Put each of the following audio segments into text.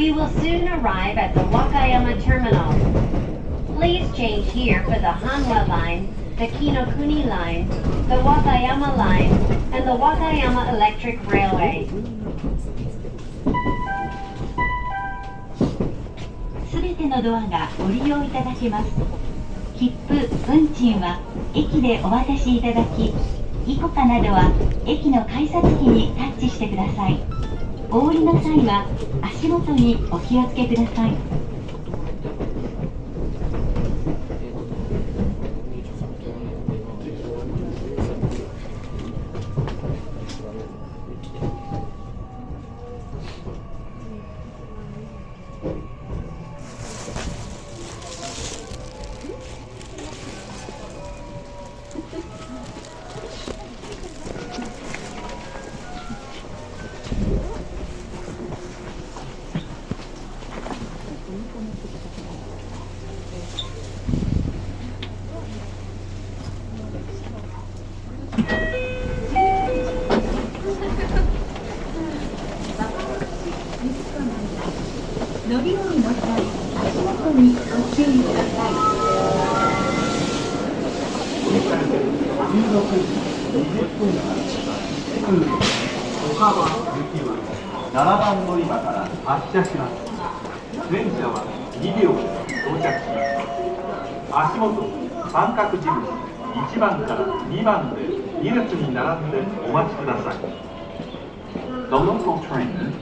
We will soon arrive at the Wakayama terminal. Please change here for the Hanwa line, the Kinokuni line, the Wakayama line, and the Wakayama Electric Railway. すべてのドアがご利用いただけます。切符、運賃は駅でお渡しいただき、イコカなどは駅の改札機にタッチしてください。お降りの際は足元にお気をつけください。乗り降りの際、足元にご注意ください。16時20分発、岡山行きは7番乗り場から発車します。電車は2両で到着します。足元三角印1番から2番で2列に並んでお待ちください。The local train,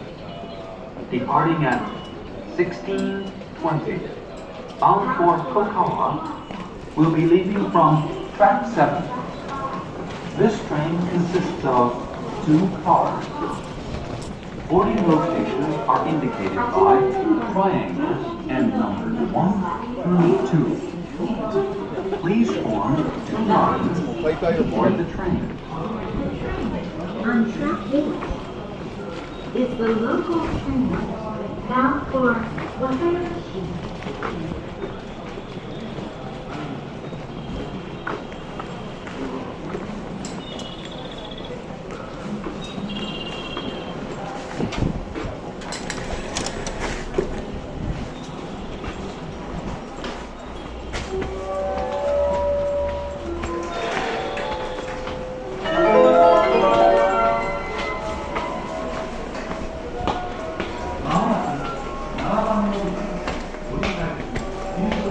departing at 16:20, bound for Kokawa, will be leaving from track 7. This train consists of 2 cars. Boarding locations are indicated by triangles and numbers 1 through 2. Please form 2 lines aboard the train. On track 8 is the local train bound for Wakayama. まもなく7番乗り場、乗り換え、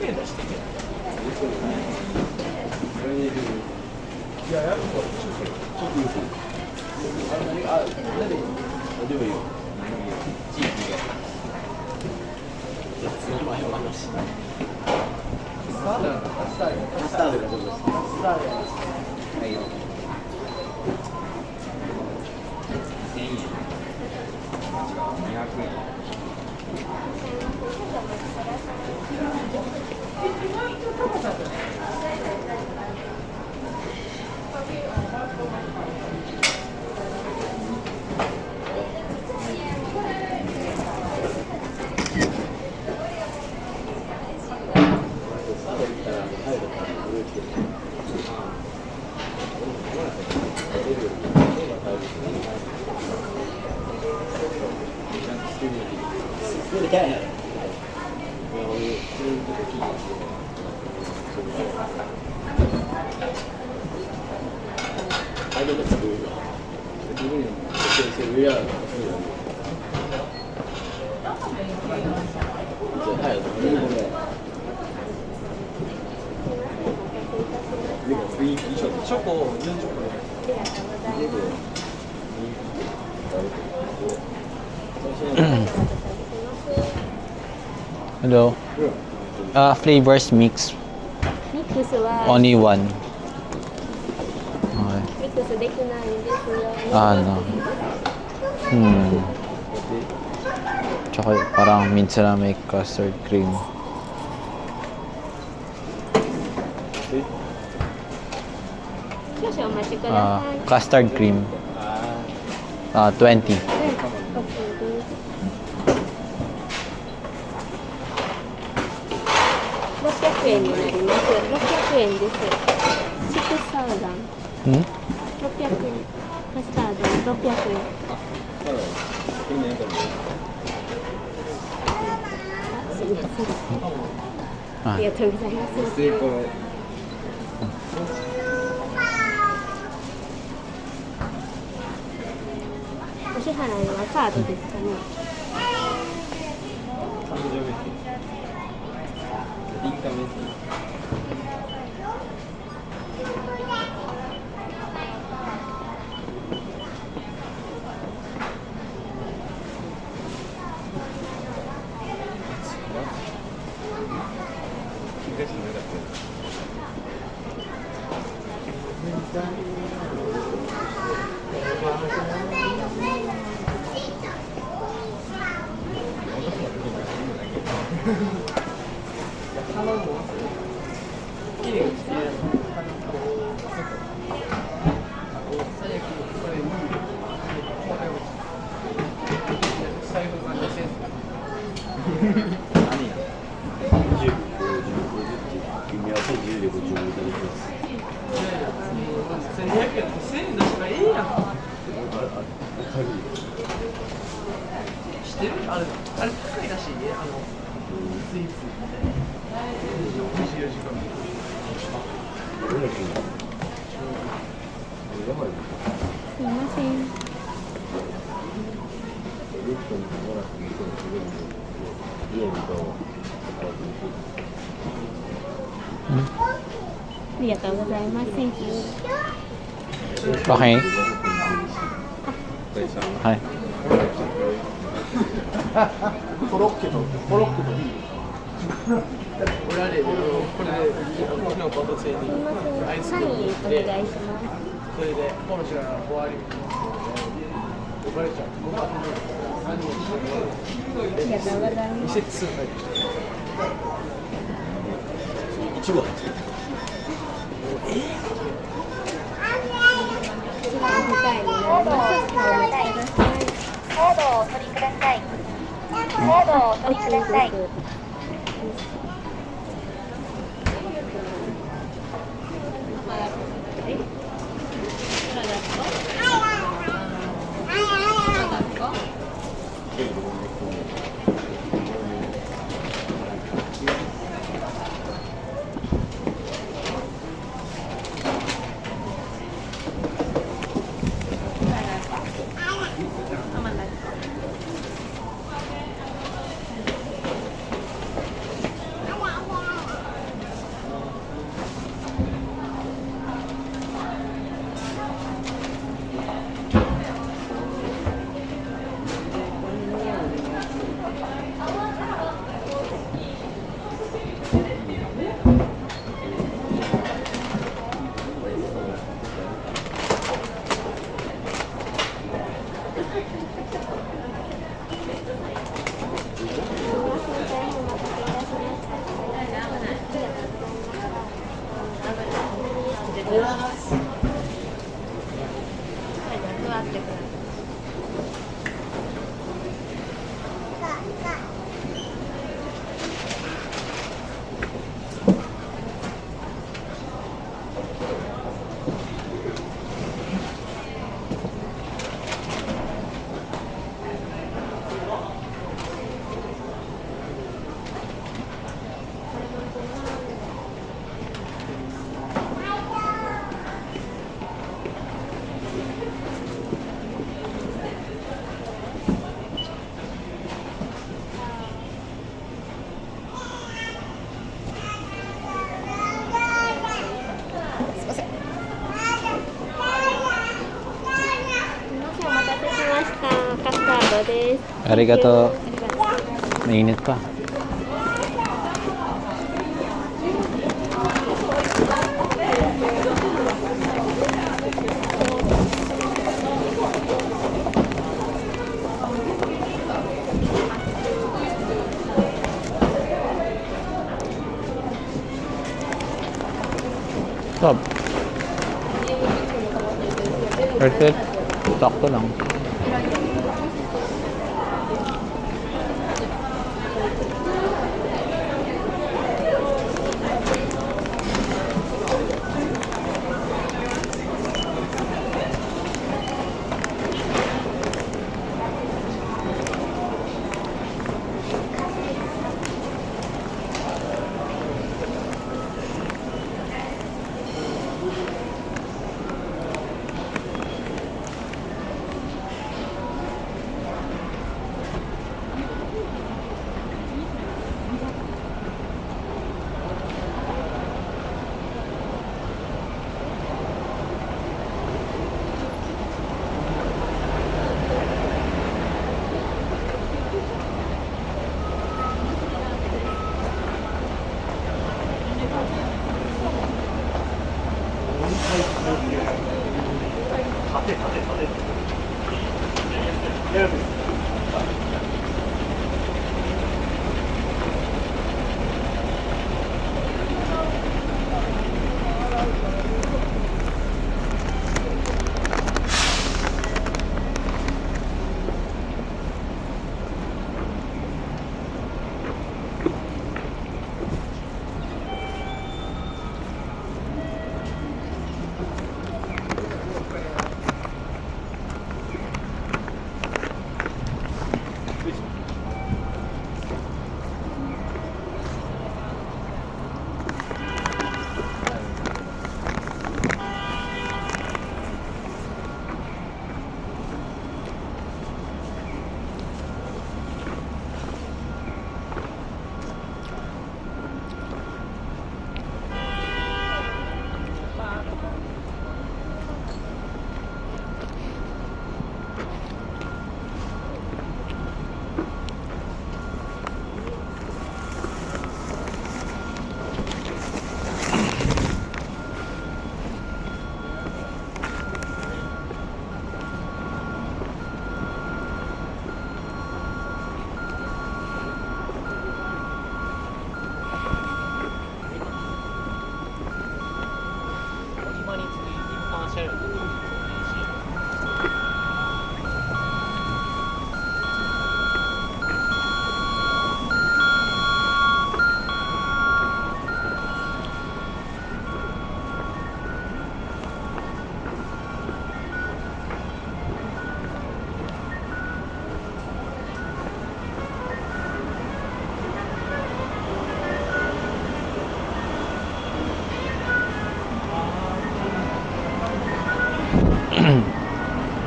円出してけ。いや、やるとちょっと言う。でもいいよ。地域が。名前はなし。カスタードがどうですか。カスタード。はいよ。1000円。200円。チョコ40個で。Hello. Flavors mix. ミックスは Only one. ミックスできないんですよ。Ano? Tsaka parang minsan na may custard cream. 少々お待ちください。 Custard cream. 20. 600円になります。600円です。6,000。600円。カスタード600円。すみません。ありがとうございます。お支払いはカードですかね。すみません。ありがとうございます。Okay. Hi. コロッケとビール。これで昨日バトツにアイスクリームおで、願いします。それでポルシェの終わり呼ばれちゃう。ありがとうございます。店2入っていちご入ってる。一番深いになります。お待ちください。カードをお取りください。カードをお取りください。こ座ってください。お待たせしました。カスタードです。ありがとう。ありがとう。Mainit pa. Stop. Worth it. Sakto lang.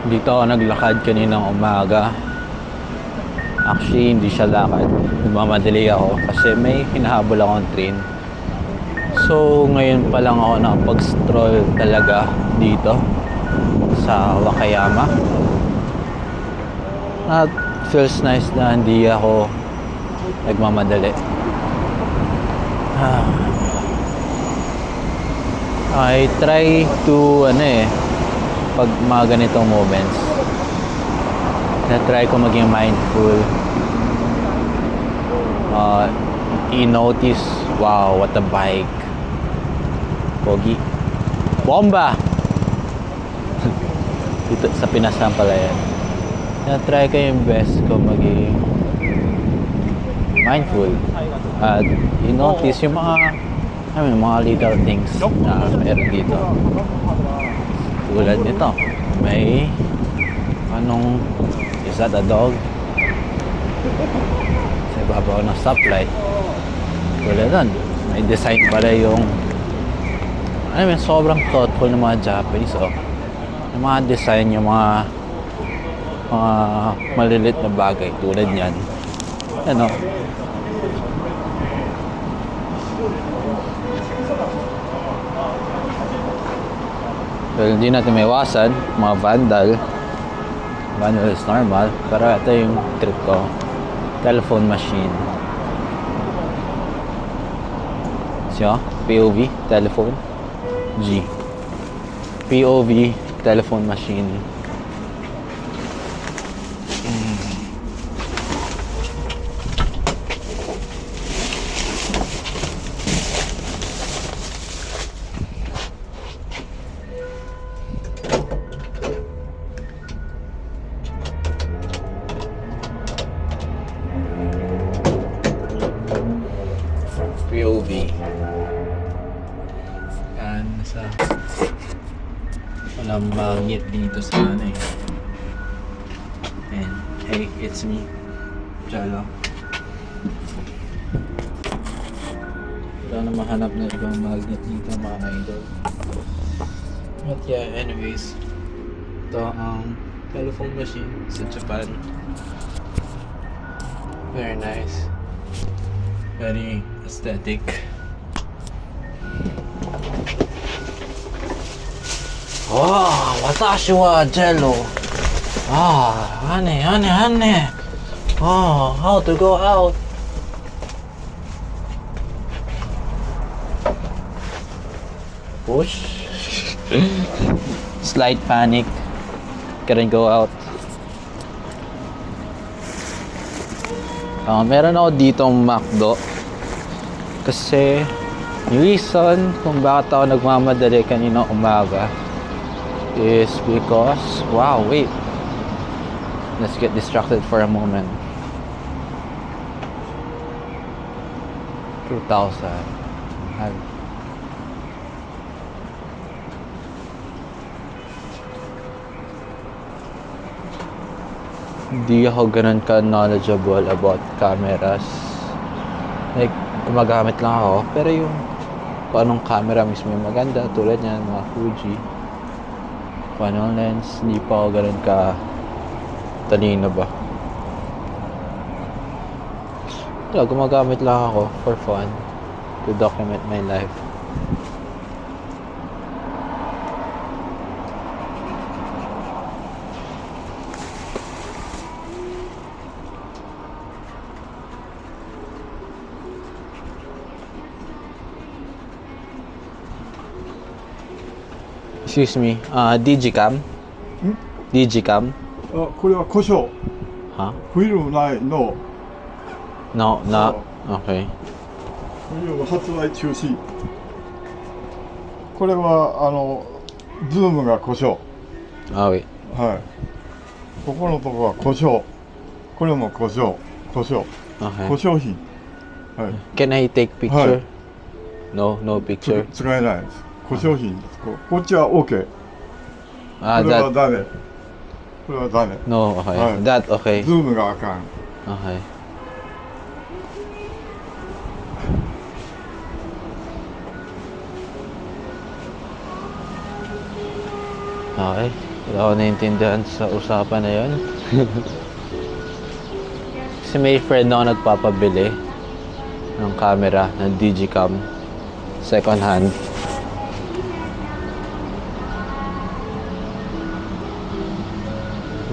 Dito ako naglakad kaninang umaga. Actually, hindi siya lakad. Nagmamadali ako kasi may hinahabol akong train. So, ngayon pa lang ako nakapag-stroll talaga dito sa Wakayama. At feels nice na hindi ako nagmamadali. I try to pag mga ganitong moments, na-try ko maging mindful, i-notice, wow, what a bike, pogi. Bomba! Dito sa Pinas lang pala yan. Na-try ko yung best ko maging mindful. At i-notice yung mga little things na meron dito. Tulad nito. May is that a dog? Sa ibabaw ng stoplight. Tulad nun. May design pala yung sobrang thoughtful ng mga Japanese. Yung mga design, yung mga malilit na bagay tulad niyan. Well, hindi natin maiwasan mga vandal is normal, pero ito yung trip ko, telephone machine. Siya, POV, telephone G, POV, telephone machine. POV. Yan, walang magit dito sa And hey, it's me, Jalo. Wala na mahanap na ibang magnet dito mga idol. But yeah, anyways, ito ang telephone machine sa Japan. Very nice. Very aesthetic. Watashi wa Jello. Honey. How to go out? Push. Slight panic. Couldn't go out. Meron ako ditong McDo. Kasi yung reason kung bakit ako nagmamadali kanina umaga is because, wow, wait. Let's get distracted for a moment. 2,000. Hindi ako ganun ka-knowledgeable about cameras. Like, gumagamit lang ako. Pero yung paanong camera mismo yung maganda, tulad yan, mga Fuji, paanong lens, hindi pa ako ganun ka-talino ba. Gumagamit lang ako for fun, to document my life. Excuse me, Digicam? Digicam? これは故障。 Huh? フィルムないの。 No, not. Okay. フィルム発売中止。これはズームが故障。 Oh, wait. はい。ここのとこは故障。これも故障。故障。 Okay. 故障品。はい。 Can I take picture? はい No, no picture. 使えないです。故障品です。こっちは OK。こ Ah, れは that. ダメ。これはダメ。 No, okay. Alright. That, okay. ズームがあかん。 Okay. Okay. Wala ako naiintindihan sa usapan na yun. Kasi may friend ako nagpapabili ng camera ng Digicam second hand.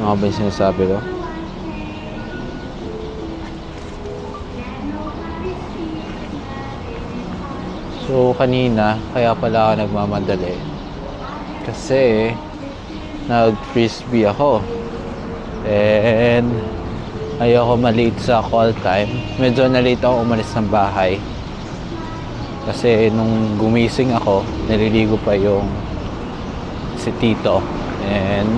Ano ba yung sinasabi ko? So kanina, kaya pala ako nagmamadali. Kasi nag-frisbee ako. And ayoko malate sa call time. Medyo na-late ako umalis ng bahay. Kasi nung gumising ako, naliligo pa yung si Tito. And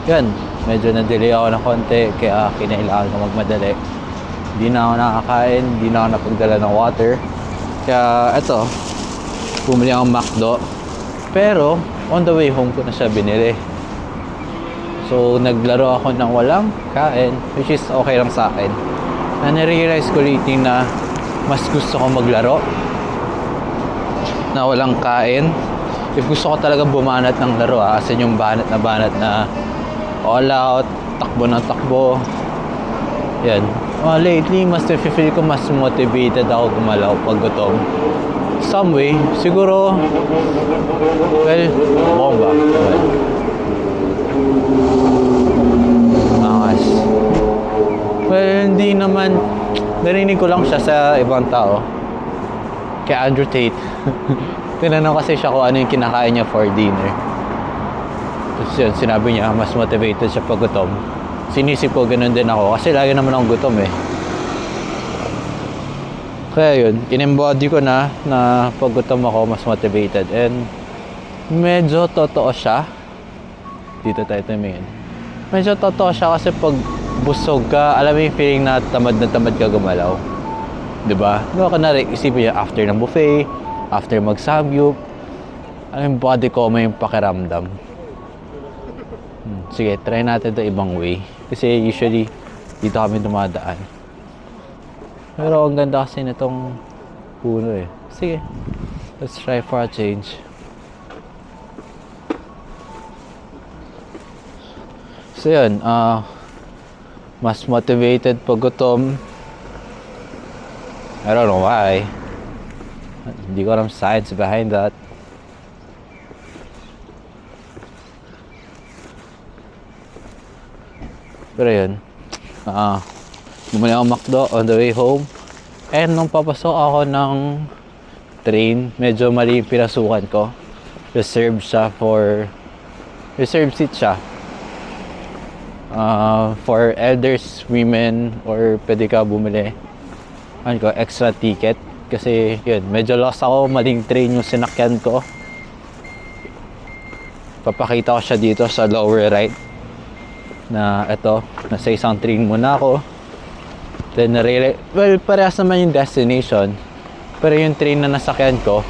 yun, medyo na-delay ako ng konti kaya kinailangan ko magmadali. Hindi na ako nakakain, hindi na ako napagdala ng water. Kaya eto, bumili ako ng McDo. Pero on the way home ko na siya binili. So naglaro ako ng walang kain, which is okay lang sa akin. Na na-realize ko lately na mas gusto ko maglaro na walang kain. If gusto ko talaga bumanat ng laro, as in yung banat na all out, takbo ng takbo. Yan. Lately, mas feel ko mas motivated ako gumalaw pag gutom. Some way, siguro, well, bomba. Angas. Well, hindi naman, narinig ko lang siya sa ibang tao. Kay Andrew Tate. Tinanong kasi siya kung ano yung kinakain niya for dinner. Tapos yun, sinabi niya mas motivated siya pag gutom. Sinisip ko ganun din ako kasi lagi naman akong gutom eh. Kaya yun, in-embody ko na pag gutom ako mas motivated. And medyo totoo siya. Dito tayo tumingin. Medyo totoo siya kasi pag busog ka, alam mo yung feeling na tamad ka gumalaw. Diba? Diba kanari, isipin niya after ng buffet, after mag-samgyup, yung body ko may pakiramdam. Sige, try natin ito ibang way. Kasi usually, dito kami dumadaan. Pero ang ganda kasi nitong puno eh. Sige, let's try for a change. So yun, mas motivated pag gutom. I don't know why. Hindi ko alam science behind that. Pero yun, bumili ako McDo on the way home. And nung papasok ako ng train, medyo mali yung pinasukan ko. Reserved seat siya. For elders, women, or pwede ka bumili extra ticket. Kasi yun, medyo lost ako, maling train yung sinakyan ko. Papakita ko siya dito sa lower right. Na ito, nasa isang train muna ako. Then well, parehas naman yung destination. Pero yung train na nasakyan ko,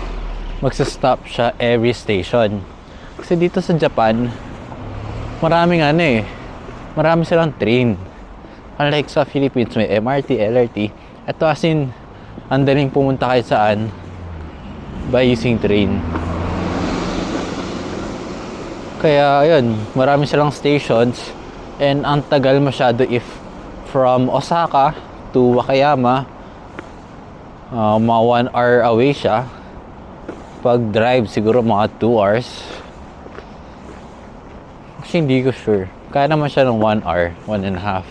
magsa-stop siya every station. Kasi dito sa Japan, marami silang train. Unlike sa Philippines, may MRT, LRT. Ito as in, ang daling pumunta kahit saan by using train. Kaya yun, marami silang stations. And ang tagal masyado if from Osaka to Wakayama, mga 1 hour away siya. Pag drive siguro mga 2 hours. Actually hindi ko sure. Kaya naman siya ng 1 hour, 1.5.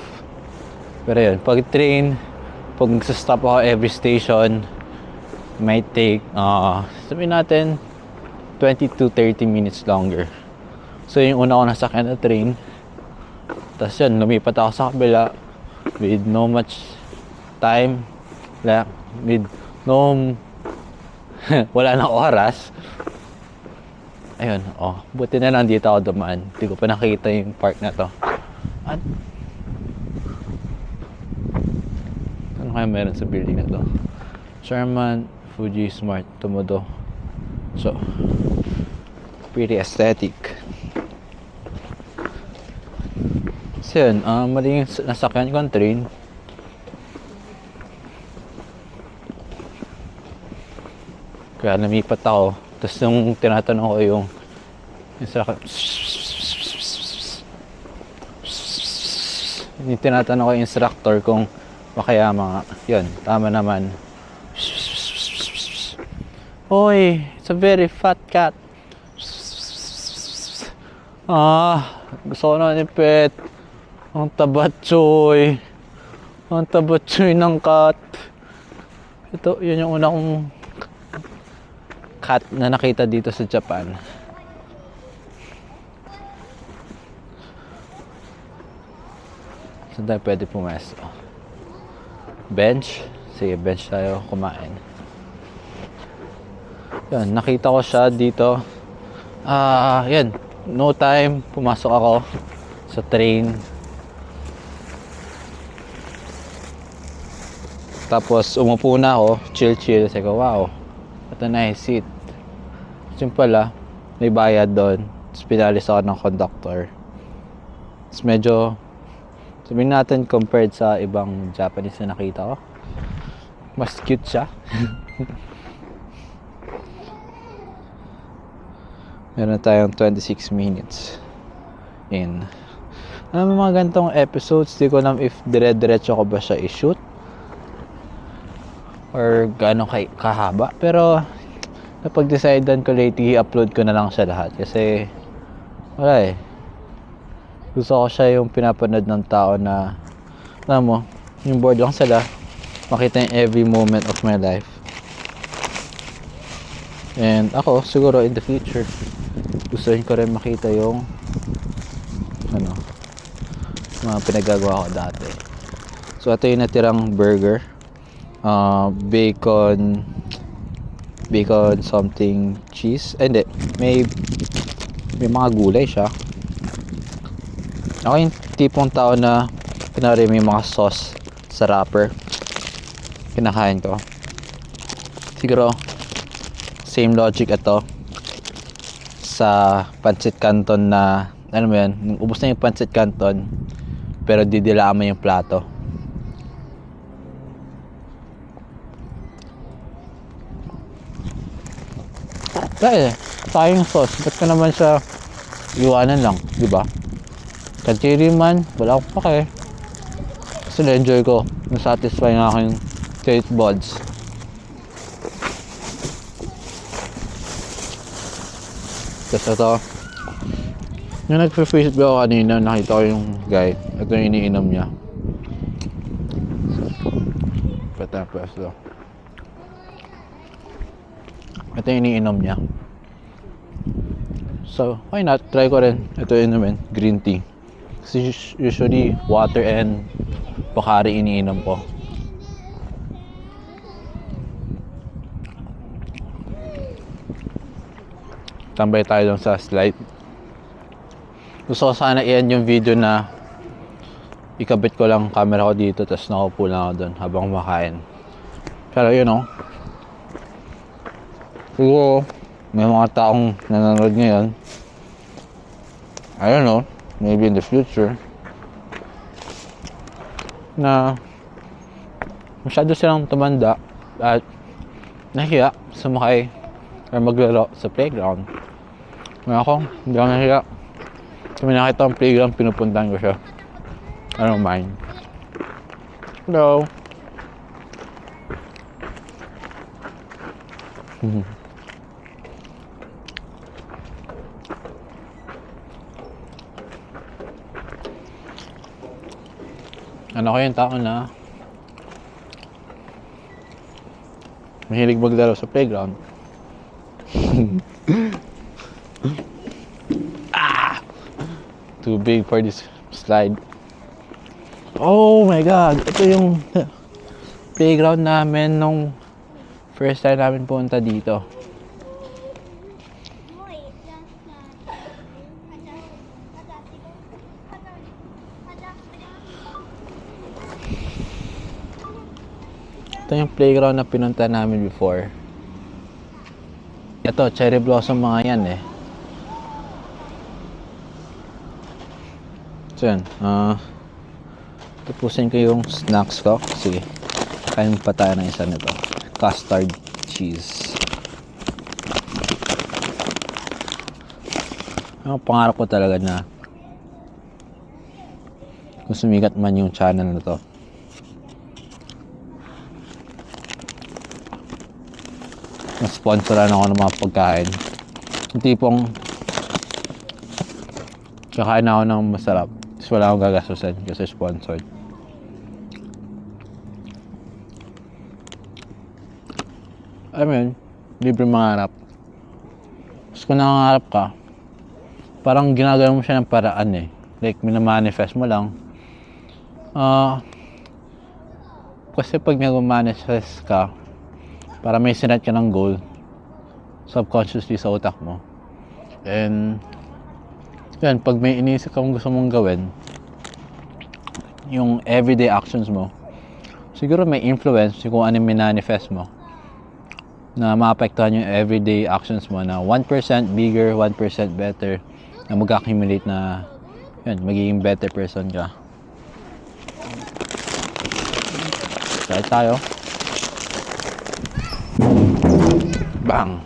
Pero yun, pag train, pag nagsastop ako every station, might take sabihin natin 20 to 30 minutes longer. So yung una ko nasakyan na train, tapos yun, lumipat ako sa kabila with no much time, with no wala nang oras. Ayun, buti na lang dito ako dumaan. Hindi ko pa nakita yung park na to. At ano kaya meron sa building na to? Sherman Fuji Smart Tomodo. So pretty aesthetic. So yun, mali yung nasakyan ko ang train. Kaya lumipat ako. Tapos nung tinatanong ko yung instructor kung Wakayama nga. Yun, tama naman. Hoy, it's a very fat cat. Gusto ko na nipet. Ang tabatsoy. Ang tabatsoy ng cat. Ito, yun yung una kong cat na nakita dito sa Japan. Saan tayo pwede pumesto? Bench? Sige, bench tayo kumain. Yan, nakita ko siya dito. Yan. no time, pumasok ako sa train. Tapos umupo na ako, chill. Sabi ko, wow, ito na yung seat. Simple may bayad doon. Tapos pinalis ako ng conductor. Tapos medyo, sabihin natin compared sa ibang Japanese na nakita ko, mas cute siya. Meron tayong 26 minutes in. Ano mga ganitong episodes, di ko alam if dire-diretso ko ba siya i-shoot or gaano kahaba. Pero napag-decidean ko lately, i-upload ko na lang siya lahat. Kasi wala gusto ko siya yung pinapanood ng tao na, alam mo, yung bored lang sila, makita yung every moment of my life. And ako, siguro in the future, gustuhin ko rin makita yung mga pinagagawa ko dati. So ito yung natirang burger, bacon something cheese, hindi, may mga gulay siya. Ako yung tipong tao na pinari may mga sauce sa wrapper, kinakain ko. Siguro same logic ito sa pancit canton na, ano mo yan, nung ubos na yung pancit canton pero didilaan mo yung plato. Dahil sayang sauce, ba't ka naman siya iwanan lang, di ba? Kachiri man, wala akong pake. Kasi na-enjoy ko, nasatisfy ng aking taste buds. Tapos ito, yung nag-Facebook ako kanina, nakita ko yung guy. Ito yung iniinom niya. Ito yung iniinom niya. So, why not? Try ko rin. Ito yung inumin, green tea. Kasi usually, water and Pocari iniinom ko. Tambay tayo lang sa slide. Gusto ko sana i-end yung video na ikabit ko lang camera ko dito tapos nakaupo lang ako doon habang kumakain. Pero siguro may mga taong nanonood ngayon, I don't know, maybe in the future, na masyado silang tumanda at nahiya sumakay or maglaro sa playground. Ngayon ako, hindi ako nahiya. Kung may nakita akong playground, pinupuntahan ko siya. I don't mind. Hello. Ano ko yung tao na mahilig maglaro sa playground. Too big for this slide. Oh my god, ito yung playground namin nung first time namin punta dito. Ito yung playground na pinunta namin before. Ito, cherry blossom mga yan So yan, tapusin ko yung snacks ko. Sige, kain pa tayo ng isa nito. Custard cheese. Ang pangarap ko talaga na kung sumikat man yung channel na to, na-sponsoran ako ng mga pagkain. Yung tipong kakain ako ng masarap tapos wala akong gagastusin kasi sponsored. I mean, libre mangarap. Tapos kung nangangarap ka, parang ginagawa mo siya ng paraan like minamanifest mo lang. Kasi pag nag-manifest ka, para may sinet ka ng goal subconsciously sa utak mo, and Yan, pag may iniisip kang gusto mong gawin, yung everyday actions mo, siguro may influence kung ano yung minanifest mo na maapektuhan yung everyday actions mo na 1% bigger, 1% better, na mag-accumulate na yun, magiging better person ka. Try tayo. Bang!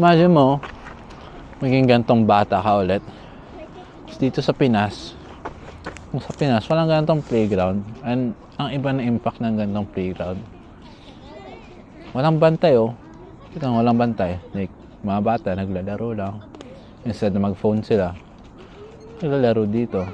Imagine mo, maging gantong bata ka ulit. Dito sa Pinas, kung sa Pinas, walang gantong playground. And ang iba na impact ng gantong playground. Walang bantay oh. Ito walang bantay. Like, mga bata, naglalaro lang. Instead na mag-phone sila, naglalaro dito.